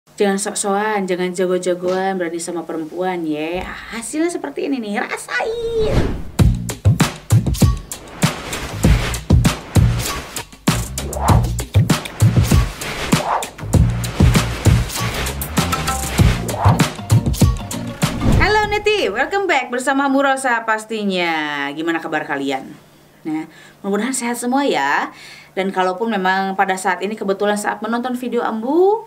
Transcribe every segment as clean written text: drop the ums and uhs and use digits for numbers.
Jangan sok-sokan, jangan jago-jagoan berani sama perempuan ya. Hasilnya seperti ini nih, rasain. Halo Neti, welcome back bersama Murosa pastinya. Gimana kabar kalian? Nah, mudah-mudahan sehat semua ya. Dan kalaupun memang pada saat ini kebetulan saat menonton video Ambu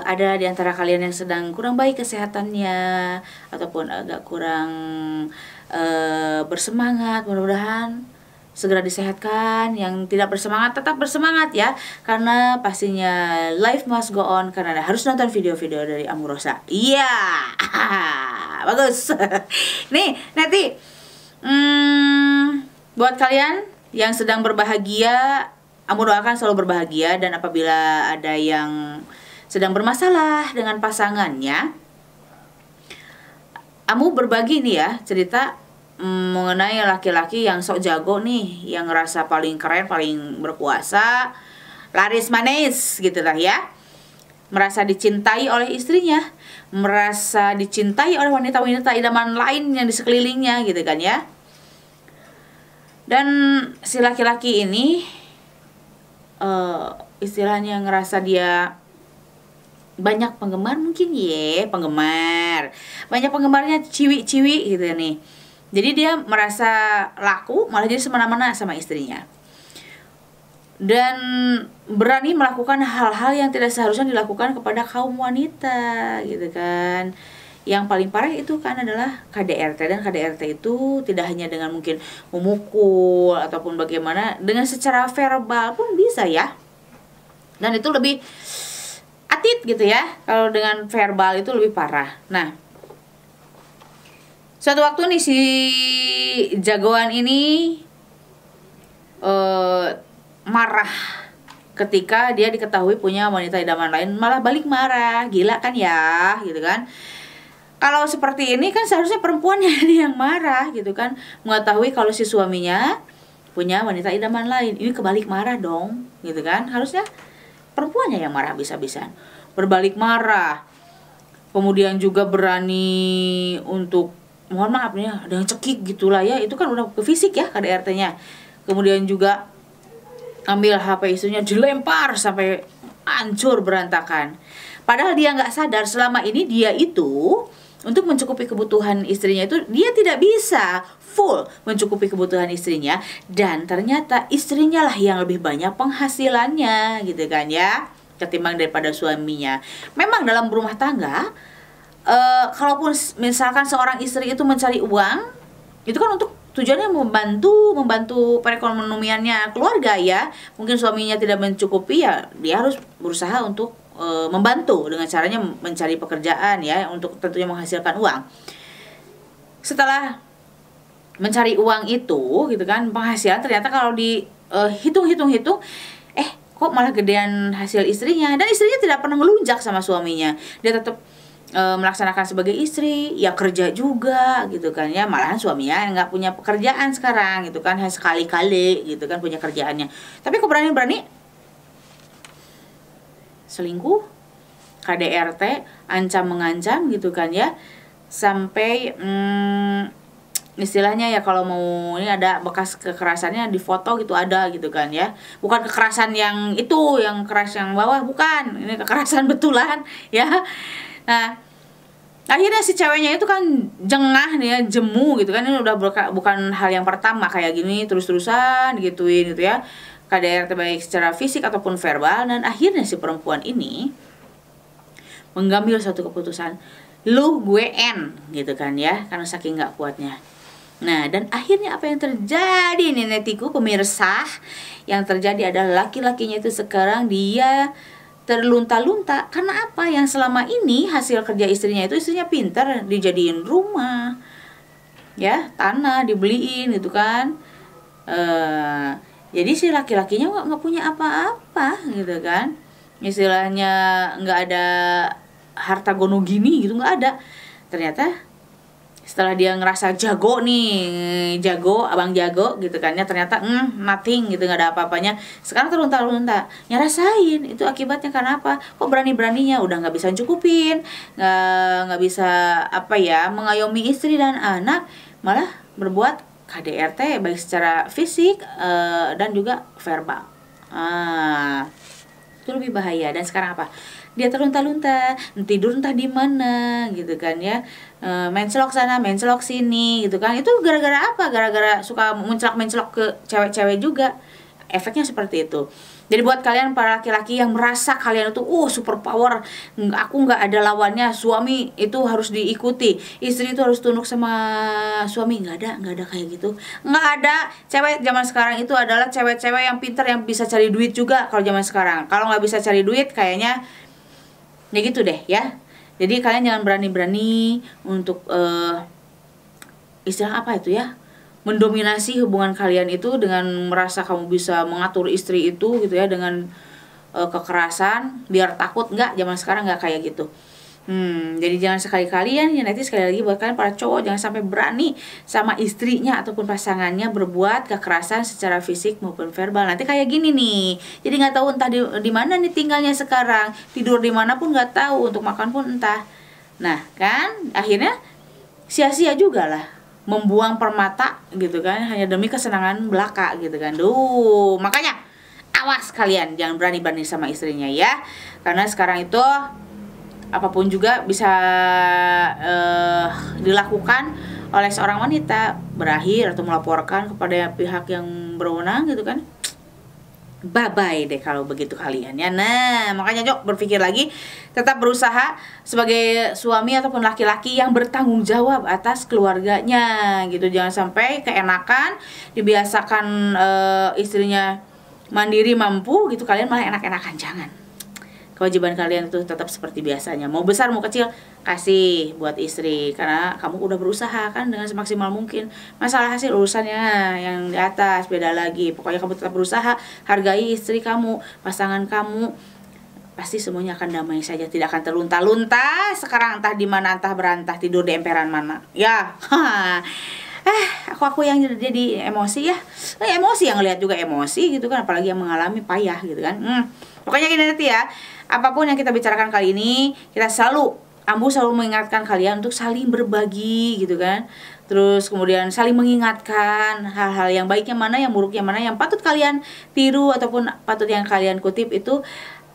ada di antara kalian yang sedang kurang baik kesehatannya ataupun agak kurang bersemangat, mudah-mudahan segera disehatkan. Yang tidak bersemangat tetap bersemangat ya, karena pastinya life must go on, karena harus nonton video-video dari Amurosa. Iya, bagus. Nih nanti buat kalian yang sedang berbahagia, Amu doakan selalu berbahagia. Dan apabila ada yang sedang bermasalah dengan pasangannya, Amu berbagi nih ya cerita mengenai laki-laki yang sok jago nih, yang ngerasa paling keren, paling berkuasa, laris manis gitu lah ya. Merasa dicintai oleh istrinya, merasa dicintai oleh wanita-wanita idaman lain yang di sekelilingnya gitu kan ya. Dan si laki-laki ini istilahnya ngerasa dia banyak penggemar mungkin ya, banyak penggemarnya, ciwi-ciwi gitu nih. Jadi dia merasa laku, malah jadi semena-mena sama istrinya, dan berani melakukan hal-hal yang tidak seharusnya dilakukan kepada kaum wanita gitu kan. Yang paling parah itu kan adalah KDRT, dan KDRT itu tidak hanya dengan mungkin memukul ataupun bagaimana, dengan secara verbal pun bisa ya. Dan itu lebih atit gitu ya, kalau dengan verbal itu lebih parah. Nah, suatu waktu nih si jagoan ini marah ketika dia diketahui punya wanita idaman lain, malah balik marah. Gila kan ya gitu kan. Kalau seperti ini kan seharusnya perempuannya yang marah gitu kan, mengetahui kalau si suaminya punya wanita idaman lain. Ini kebalik marah dong gitu kan. Harusnya perempuannya yang marah bisa-bisan, berbalik marah. Kemudian juga berani untuk, mohon maaf nih, dengan cekik gitulah ya. Itu kan udah ke fisik ya KDRT-nya. Kemudian juga ambil HP istrinya, dilempar sampai hancur berantakan. Padahal dia nggak sadar selama ini dia itu untuk mencukupi kebutuhan istrinya itu dia tidak bisa full mencukupi kebutuhan istrinya, dan ternyata istrinya lah yang lebih banyak penghasilannya gitu kan ya, ketimbang daripada suaminya. Memang dalam berumah tangga, kalaupun misalkan seorang istri itu mencari uang, itu kan untuk tujuannya membantu perekonomiannya keluarga ya. Mungkin suaminya tidak mencukupi ya, dia harus berusaha untuk membantu dengan caranya mencari pekerjaan ya, untuk tentunya menghasilkan uang. Setelah mencari uang itu gitu kan, penghasilan, ternyata kalau di hitung-hitung kok malah gedean hasil istrinya, dan istrinya tidak pernah melunjak sama suaminya. Dia tetap melaksanakan sebagai istri, ya kerja juga gitu kan ya. Malahan suaminya nggak punya pekerjaan sekarang gitu kan, hanya sekali-kali gitu kan punya kerjaannya. Tapi kok berani-berani selingkuh, KDRT, ancam-mengancam gitu kan ya. Sampai istilahnya ya, kalau mau ini ada bekas kekerasannya di foto gitu, ada gitu kan ya. Bukan kekerasan yang itu, yang keras yang bawah, bukan. Ini kekerasan betulan ya. Nah, akhirnya si ceweknya itu kan jengah nih ya, jemu gitu kan. Ini udah bukan hal yang pertama kayak gini terus-terusan gituin gitu ya, KDRT baik secara fisik ataupun verbal. Dan akhirnya si perempuan ini mengambil satu keputusan, lu gue end gitu kan ya, karena saking gak kuatnya. Nah, dan akhirnya apa yang terjadi nih netiku, pemirsa? Yang terjadi adalah laki-lakinya itu sekarang dia terlunta-lunta. Karena apa? Yang selama ini hasil kerja istrinya itu, istrinya pintar, dijadiin rumah ya, tanah dibeliin gitu kan. Jadi si laki-lakinya nggak punya apa-apa gitu kan. Istilahnya nggak ada harta gono gini gitu, nggak ada. Ternyata Setelah dia ngerasa jago nih, jago, abang jago gitu kan ya, ternyata nothing gitu, nggak ada apa-apanya. Sekarang terlunta-lunta. Ya rasain, itu akibatnya karena apa? Kok berani-beraninya udah nggak bisa cukupin, nggak bisa apa ya, mengayomi istri dan anak, malah berbuat KDRT baik secara fisik dan juga verbal. Itu lebih bahaya. Dan sekarang apa? Dia terlunta-lunta, tidur entah di mana gitu kan ya, mencelok sana mencelok sini gitu kan. Itu gara-gara apa? Gara-gara suka mencelok ke cewek-cewek juga. Efeknya seperti itu. Jadi buat kalian para laki-laki yang merasa kalian itu super power, aku nggak ada lawannya, suami itu harus diikuti, istri itu harus tunduk sama suami, nggak ada kayak gitu, nggak ada. Cewek zaman sekarang itu adalah cewek-cewek yang pintar, yang bisa cari duit juga. Kalau zaman sekarang, kalau nggak bisa cari duit kayaknya ya gitu deh ya. Jadi kalian jangan berani-berani untuk istilah apa itu ya, mendominasi hubungan kalian itu dengan merasa kamu bisa mengatur istri itu gitu ya, dengan kekerasan biar takut. Enggak, zaman sekarang nggak kayak gitu. Jadi jangan sekali-kali ya, nanti sekali lagi buat kalian para cowok, jangan sampai berani sama istrinya ataupun pasangannya berbuat kekerasan secara fisik maupun verbal. Nanti kayak gini nih, jadi nggak tahu entah di mana nih tinggalnya sekarang, tidur di mana pun nggak tahu, untuk makan pun entah. Nah kan akhirnya sia-sia juga lah, membuang permata gitu kan, hanya demi kesenangan belaka gitu kan. Makanya awas kalian, jangan berani-berani sama istrinya ya, karena sekarang itu apapun juga bisa dilakukan oleh seorang wanita, berakhir atau melaporkan kepada pihak yang berwenang gitu kan. Bye-bye deh kalau begitu kalian ya. Nah makanya Jok berpikir lagi, tetap berusaha sebagai suami ataupun laki-laki yang bertanggung jawab atas keluarganya gitu. Jangan sampai keenakan, dibiasakan istrinya mandiri mampu gitu, kalian malah enak-enakan. Jangan. Kewajiban kalian itu tetap seperti biasanya, mau besar mau kecil kasih buat istri, karena kamu udah berusaha kan dengan semaksimal mungkin. Masalah hasil urusannya yang di atas beda lagi. Pokoknya kamu tetap berusaha, hargai istri kamu, pasangan kamu, pasti semuanya akan damai saja, tidak akan terlunta-lunta. Sekarang entah di mana, entah berantah, tidur di emperan mana ya. Aku yang jadi emosi ya, emosi yang ngelihat juga emosi gitu kan, apalagi yang mengalami payah gitu kan. Pokoknya gini nanti ya, apapun yang kita bicarakan kali ini, kita Ambu selalu mengingatkan kalian untuk saling berbagi gitu kan. Terus kemudian saling mengingatkan hal-hal yang baiknya mana, yang buruknya mana, yang patut kalian tiru ataupun patut yang kalian kutip itu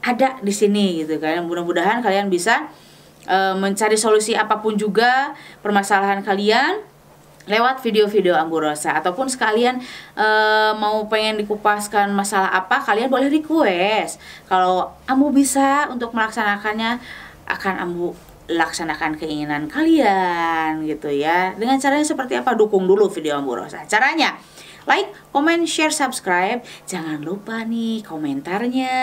ada di sini gitu kan. Mudah-mudahan kalian bisa mencari solusi apapun juga permasalahan kalian lewat video-video Ambu Rosa, ataupun sekalian mau pengen dikupaskan masalah apa, kalian boleh request. Kalau Ambu bisa untuk melaksanakannya, akan Ambu laksanakan keinginan kalian gitu ya. Dengan caranya seperti apa? Dukung dulu video Ambu Rosa. Caranya like, comment, share, subscribe. Jangan lupa nih komentarnya.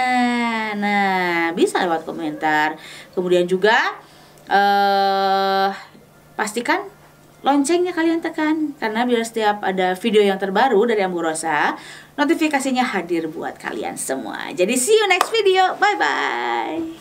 Nah bisa lewat komentar. Kemudian juga pastikan loncengnya kalian tekan, karena biar setiap ada video yang terbaru dari Ambu Rosa, notifikasinya hadir buat kalian semua. Jadi see you next video, bye bye.